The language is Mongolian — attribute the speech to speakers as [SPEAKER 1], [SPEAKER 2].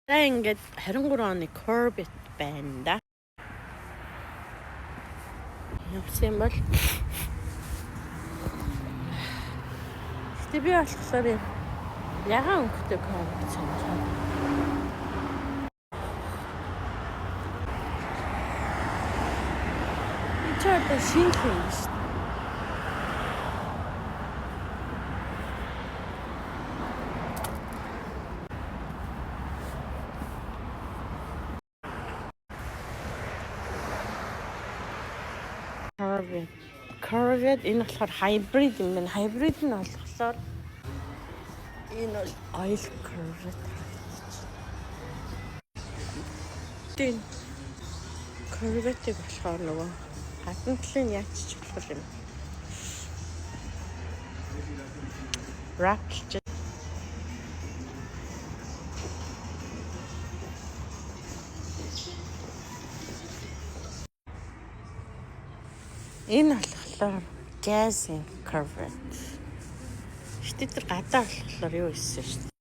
[SPEAKER 1] ингээд 23 оны Corvette байна да. Явсан бол би болохоор ягаан өнгөтэй Corvette сонирхоод. Чорт шинх юм шүү дээ. Corvette энэ болохоор hybrid юм байна. Hybrid нь болохоор энэ бол oil Corvette. Тэн Corvette болохоор нөгөө хатан талын яач болох юм. Wrapped. Энэ болохоор gas Corvette. Штэд гадаа болохоор юу хийсэн шүү дээ.